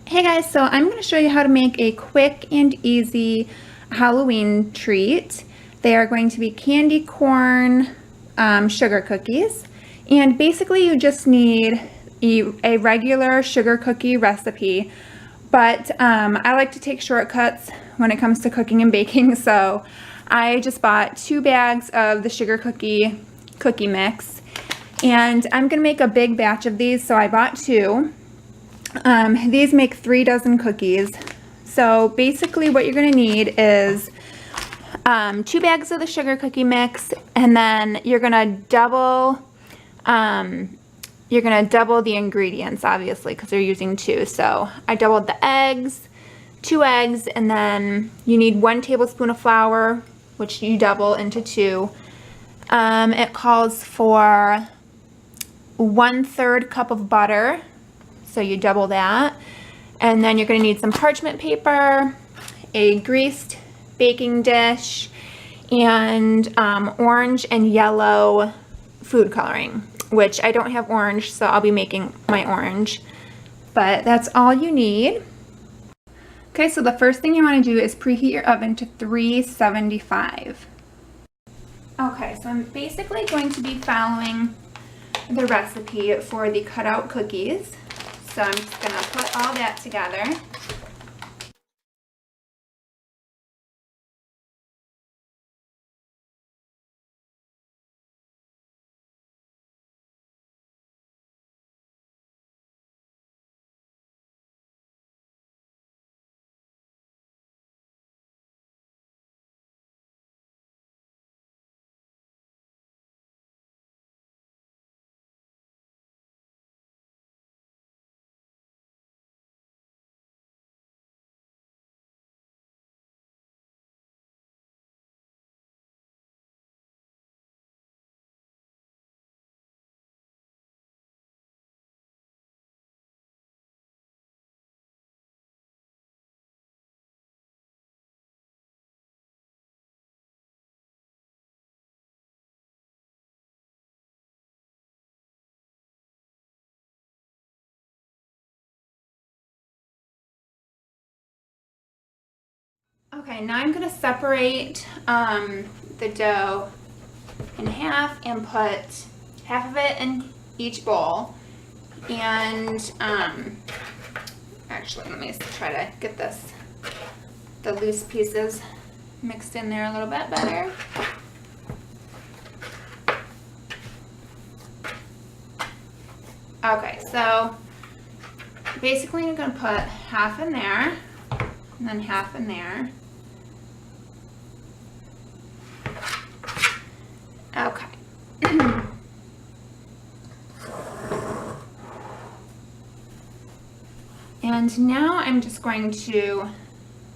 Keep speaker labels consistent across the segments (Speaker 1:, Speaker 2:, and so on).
Speaker 1: Hey guys, so I'm going to show you how to make a quick and easy Halloween treat. They are going to be candy corn sugar cookies, and basically you just need a regular sugar cookie recipe, but I like to take shortcuts when it comes to cooking and baking, so I just bought 2 bags of the sugar cookie mix, and I'm going to make a big batch of these, so I bought 2. These make 3 dozen cookies. So basically what you're going to need is 2 bags of the sugar cookie mix, and then you're going to double the ingredients, obviously, because you're using 2. So I doubled the eggs, 2 eggs, and then you need 1 tablespoon of flour, which you double into 2. It calls for 1/3 cup of butter. So you double that, and then you're going to need some parchment paper, a greased baking dish, and orange and yellow food coloring, which I don't have orange, so I'll be making my orange, but that's all you need. Okay, so the first thing you want to do is preheat your oven to 375. Okay, so I'm basically going to be following the recipe for the cutout cookies. So I'm just going to put all that together. Okay, now I'm going to separate the dough in half and put half of it in each bowl. And actually, let me try to get the loose pieces mixed in there a little bit better. Okay, so basically I'm going to put half in there and then half in there. Okay. And now I'm just going to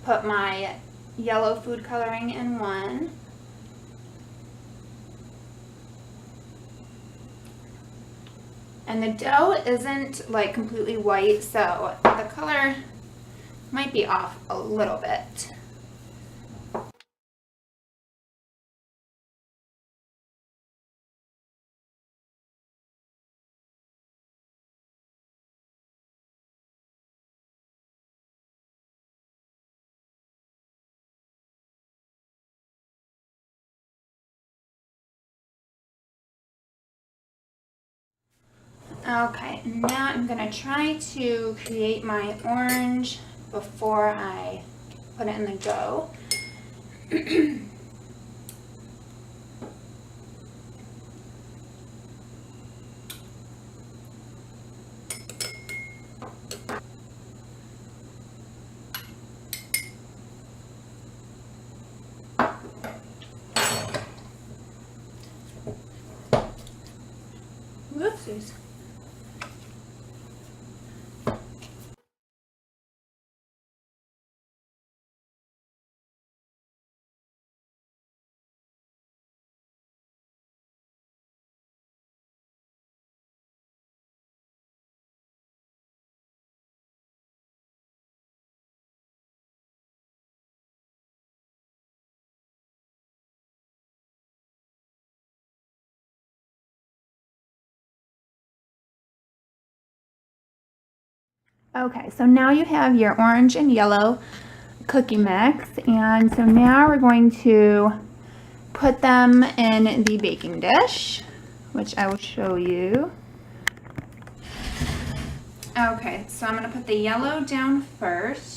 Speaker 1: put my yellow food coloring in one. And the dough isn't like completely white, so the color might be off a little bit. Okay, now I'm going to try to create my orange before I put it in the dough. Whoopsies. Okay, so now you have your orange and yellow cookie mix, and so now we're going to put them in the baking dish, which I will show you. Okay, so I'm going to put the yellow down first.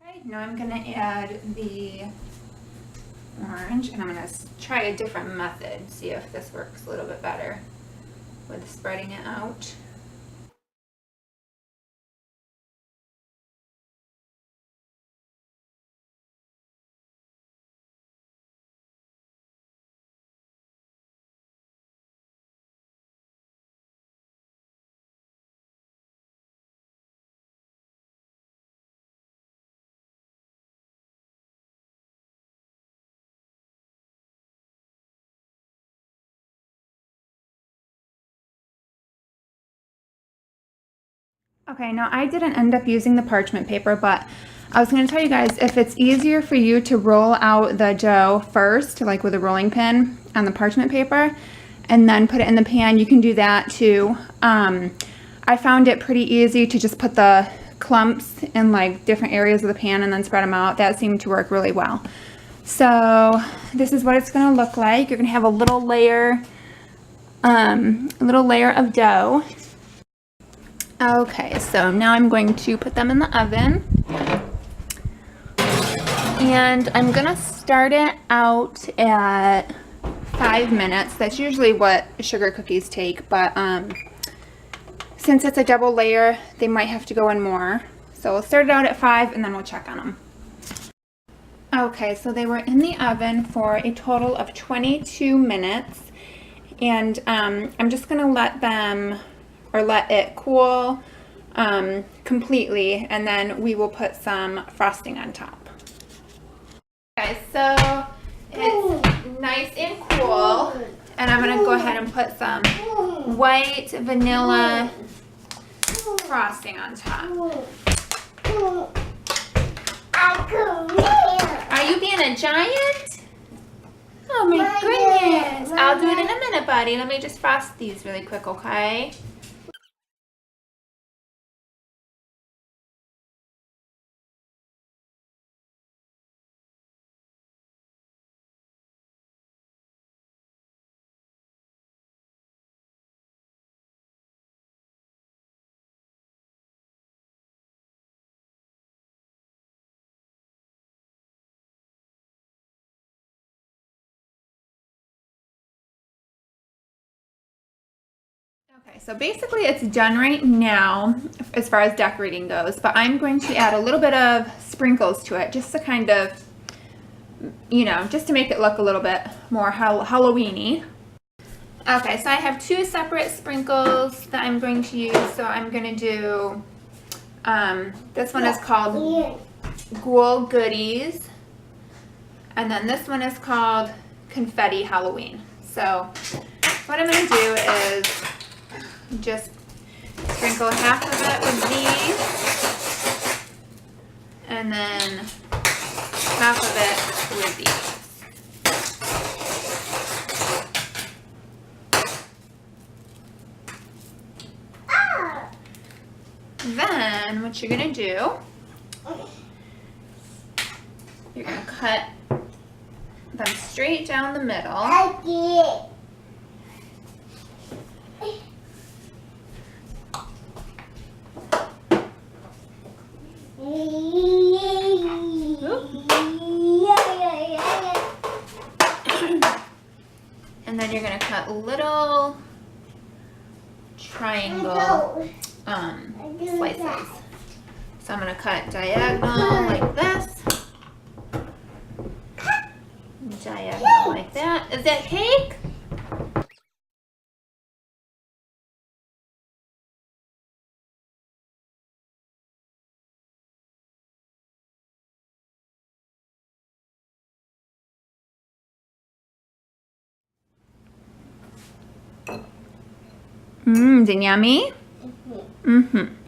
Speaker 1: Okay, now I'm going to add the orange, and I'm going to try a different method, see if this works a little bit better with spreading it out. Okay, now I didn't end up using the parchment paper, but I was going to tell you guys, if it's easier for you to roll out the dough first, like with a rolling pin on the parchment paper, and then put it in the pan, you can do that too. I found it pretty easy to just put the clumps in like different areas of the pan and then spread them out. That seemed to work really well. So this is what it's going to look like. You're going to have a little layer of dough. Okay, so now I'm going to put them in the oven, and I'm gonna start it out at 5 minutes. That's usually what sugar cookies take, but since it's a double layer, they might have to go in more. So we'll start it out at 5 and then we'll check on them. Okay, so they were in the oven for a total of 22 minutes, and I'm just gonna let it cool completely, and then we will put some frosting on top. Okay, so it's nice and cool, and I'm gonna go ahead and put some white vanilla frosting on top. Are you being a giant? Oh my goodness. I'll do it in a minute, buddy. Let me just frost these really quick, okay? Okay, so basically it's done right now as far as decorating goes, but I'm going to add a little bit of sprinkles to it just to kind of, you know, just to make it look a little bit more Halloween-y. Okay, so I have 2 separate sprinkles that I'm going to use. So I'm going to do, this one is called Ghoul Goodies, and then this one is called Confetti Halloween. So what I'm going to do is just sprinkle half of it with these, and then half of it with these. Then what you're going to do, you're going to cut them straight down the middle. And then you're going to cut little triangle slices. So I'm going to cut diagonal like this, diagonal like that. Is that cake? Is it yummy? Mm-hmm.